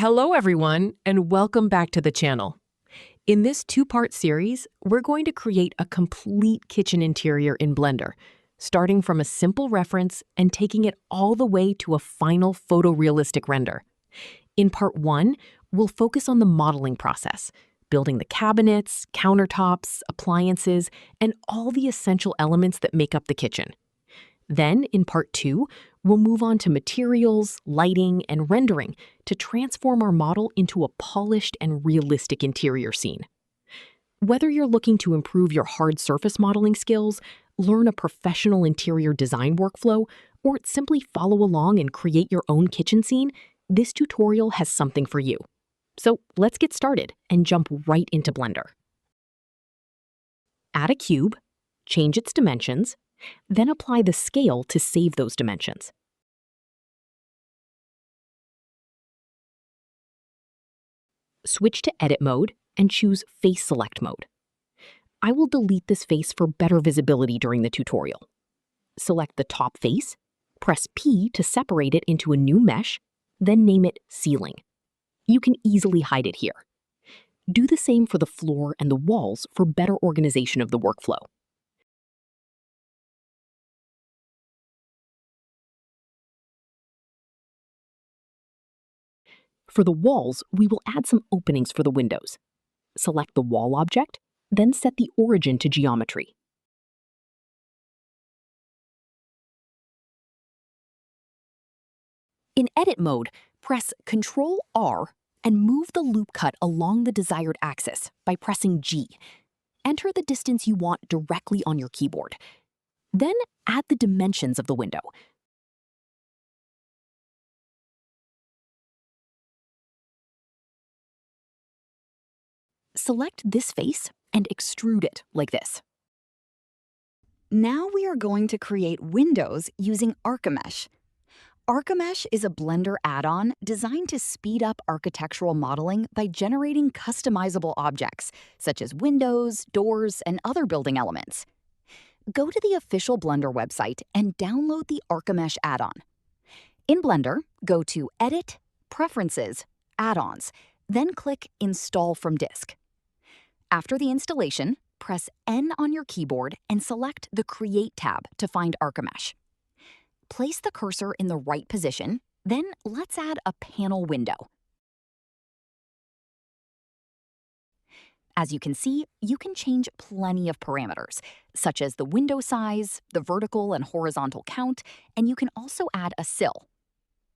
Hello, everyone, and welcome back to the channel. In this two-part series, we're going to create a complete kitchen interior in Blender, starting from a simple reference and taking it all the way to a final photorealistic render. In part one, we'll focus on the modeling process, building the cabinets, countertops, appliances, and all the essential elements that make up the kitchen. Then, in part two, we'll move on to materials, lighting, and rendering to transform our model into a polished and realistic interior scene. Whether you're looking to improve your hard surface modeling skills, learn a professional interior design workflow, or simply follow along and create your own kitchen scene, this tutorial has something for you. So let's get started and jump right into Blender. Add a cube, change its dimensions, then apply the scale to save those dimensions. Switch to Edit mode and choose Face Select mode. I will delete this face for better visibility during the tutorial. Select the top face, press P to separate it into a new mesh, then name it Ceiling. You can easily hide it here. Do the same for the floor and the walls for better organization of the workflow. For the walls, we will add some openings for the windows. Select the wall object, then set the origin to geometry. In Edit mode, press Ctrl-R and move the loop cut along the desired axis by pressing G. Enter the distance you want directly on your keyboard. Then add the dimensions of the window. Select this face and extrude it like this. Now we are going to create windows using Archimesh. Archimesh is a Blender add-on designed to speed up architectural modeling by generating customizable objects, such as windows, doors, and other building elements. Go to the official Blender website and download the Archimesh add-on. In Blender, go to Edit, Preferences, Add-ons, then click Install from Disk. After the installation, press N on your keyboard and select the Create tab to find Archimesh. Place the cursor in the right position, then let's add a panel window. As you can see, you can change plenty of parameters, such as the window size, the vertical and horizontal count, and you can also add a sill.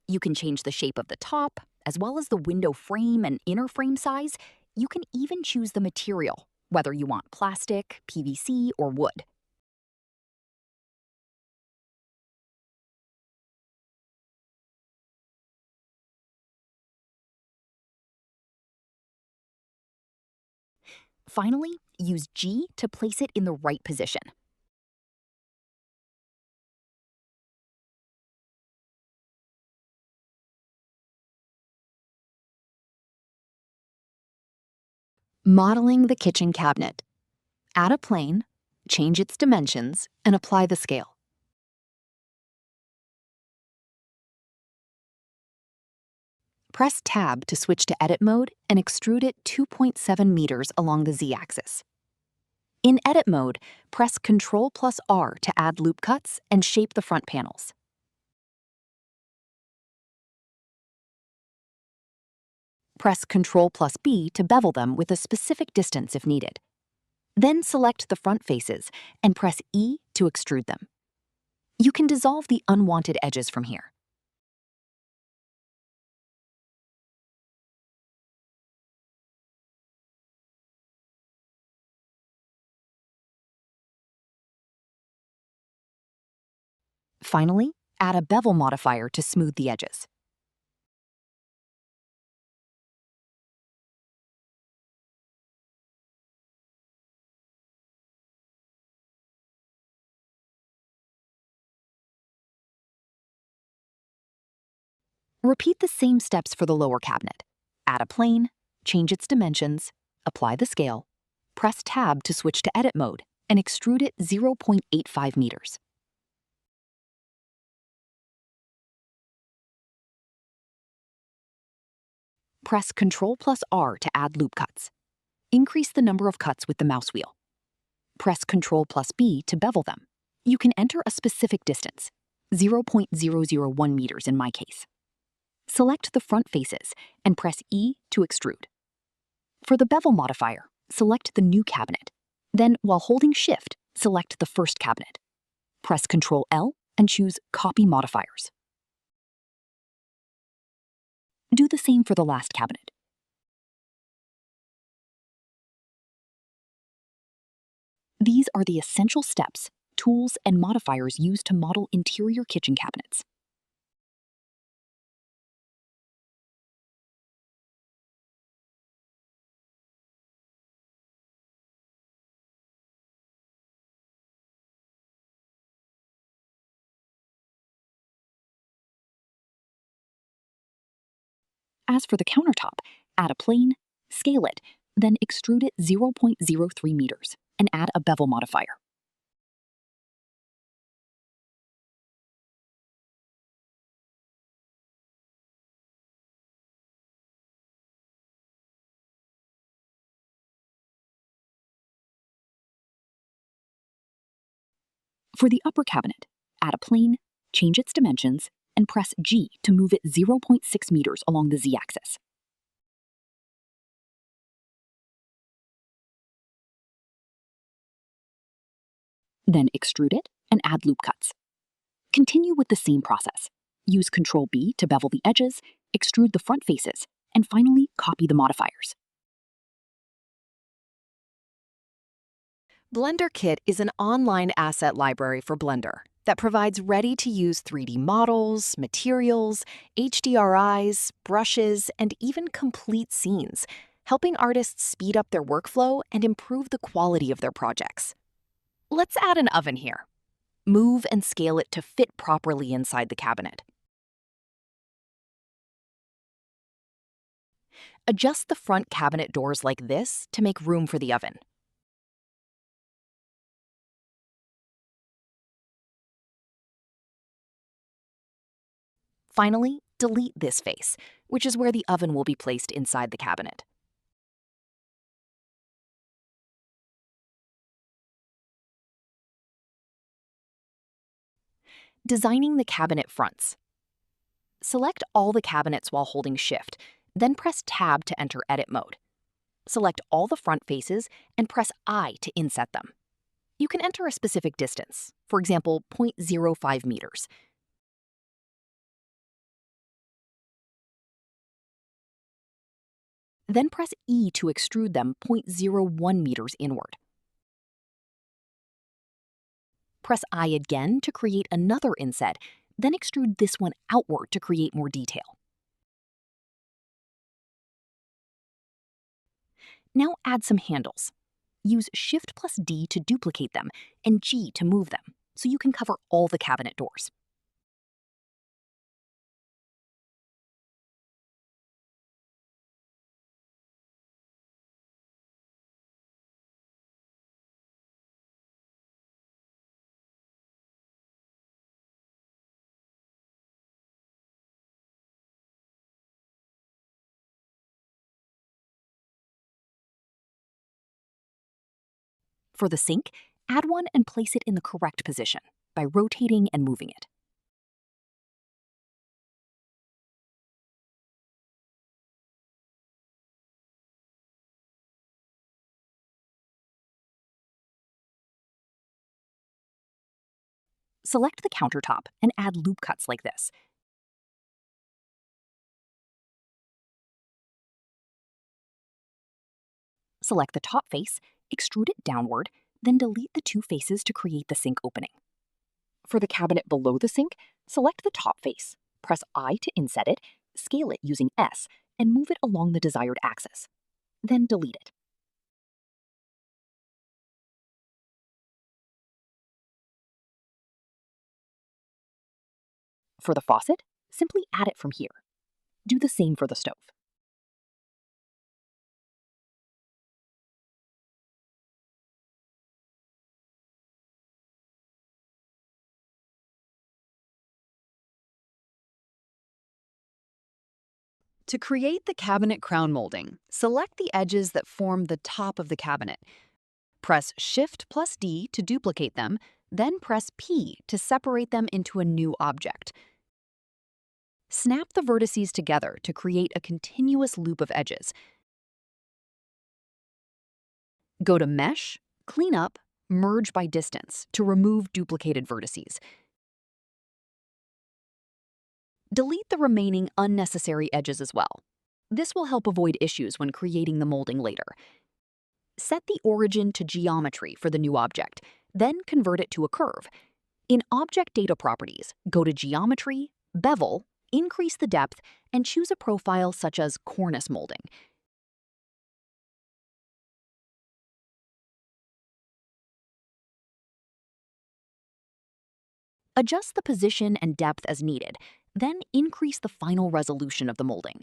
You can change the shape of the top, as well as the window frame and inner frame size. You can even choose the material, whether you want plastic, PVC, or wood. Finally, use G to place it in the right position. Modeling the kitchen cabinet. Add a plane, change its dimensions, and apply the scale. Press Tab to switch to Edit mode and extrude it 2.7 meters along the Z-axis. In Edit mode, press Ctrl+R to add loop cuts and shape the front panels. Press Ctrl+B to bevel them with a specific distance if needed. Then select the front faces and press E to extrude them. You can dissolve the unwanted edges from here. Finally, add a bevel modifier to smooth the edges. Repeat the same steps for the lower cabinet. Add a plane, change its dimensions, apply the scale, press Tab to switch to Edit mode, and extrude it 0.85 meters. Press Ctrl+R to add loop cuts. Increase the number of cuts with the mouse wheel. Press Ctrl+B to bevel them. You can enter a specific distance, 0.001 meters in my case. Select the front faces and press E to extrude. For the bevel modifier, select the new cabinet. Then, while holding Shift, select the first cabinet. Press Ctrl+L and choose Copy Modifiers. Do the same for the last cabinet. These are the essential steps, tools, and modifiers used to model interior kitchen cabinets. As for the countertop, add a plane, scale it, then extrude it 0.03 meters and add a bevel modifier. For the upper cabinet, add a plane, change its dimensions, and press G to move it 0.6 meters along the Z-axis. Then extrude it and add loop cuts. Continue with the same process. Use Ctrl+B to bevel the edges, extrude the front faces, and finally copy the modifiers. Blender Kit is an online asset library for Blender that provides ready-to-use 3D models, materials, HDRIs, brushes, and even complete scenes, helping artists speed up their workflow and improve the quality of their projects. Let's add an oven here. Move and scale it to fit properly inside the cabinet. Adjust the front cabinet doors like this to make room for the oven. Finally, delete this face, which is where the oven will be placed inside the cabinet. Designing the cabinet fronts. Select all the cabinets while holding Shift, then press Tab to enter edit mode. Select all the front faces and press I to inset them. You can enter a specific distance, for example, 0.05 meters. Then press E to extrude them 0.01 meters inward. Press I again to create another inset, then extrude this one outward to create more detail. Now add some handles. Use Shift+D to duplicate them and G to move them, so you can cover all the cabinet doors. For the sink, add one and place it in the correct position by rotating and moving it. Select the countertop and add loop cuts like this. Select the top face, extrude it downward, then delete the two faces to create the sink opening. For the cabinet below the sink, select the top face, press I to inset it, scale it using S, and move it along the desired axis. Then delete it. For the faucet, simply add it from here. Do the same for the stove. To create the cabinet crown molding, select the edges that form the top of the cabinet. Press Shift plus D to duplicate them, then press P to separate them into a new object. Snap the vertices together to create a continuous loop of edges. Go to Mesh, Clean Up, Merge by Distance to remove duplicated vertices. Delete the remaining unnecessary edges as well. This will help avoid issues when creating the molding later. Set the origin to geometry for the new object, then convert it to a curve. In Object Data Properties, go to Geometry, Bevel, increase the depth, and choose a profile such as cornice molding. Adjust the position and depth as needed, then increase the final resolution of the molding.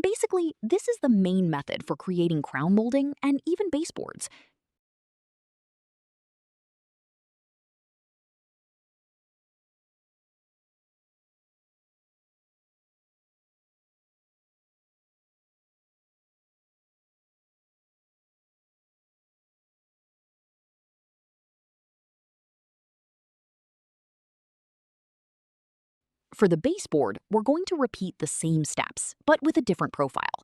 Basically, this is the main method for creating crown molding and even baseboards. For the baseboard, we're going to repeat the same steps, but with a different profile.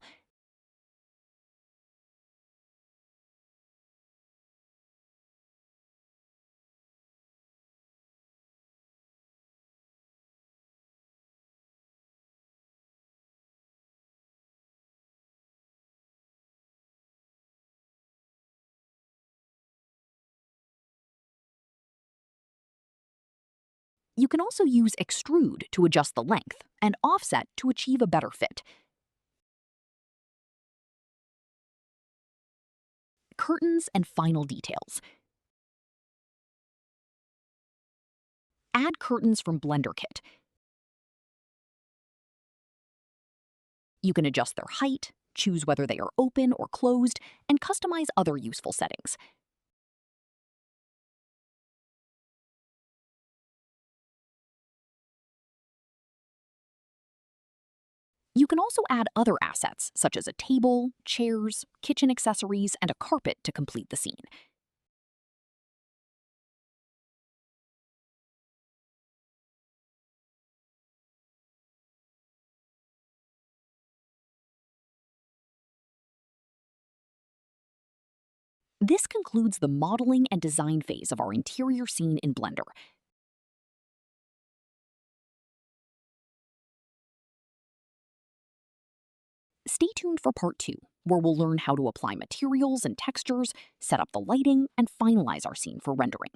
You can also use Extrude to adjust the length and Offset to achieve a better fit. Curtains and final details. Add curtains from Blender Kit. You can adjust their height, choose whether they are open or closed, and customize other useful settings. You can also add other assets, such as a table, chairs, kitchen accessories, and a carpet to complete the scene. This concludes the modeling and design phase of our interior scene in Blender. Stay tuned for part 2, where we'll learn how to apply materials and textures, set up the lighting, and finalize our scene for rendering.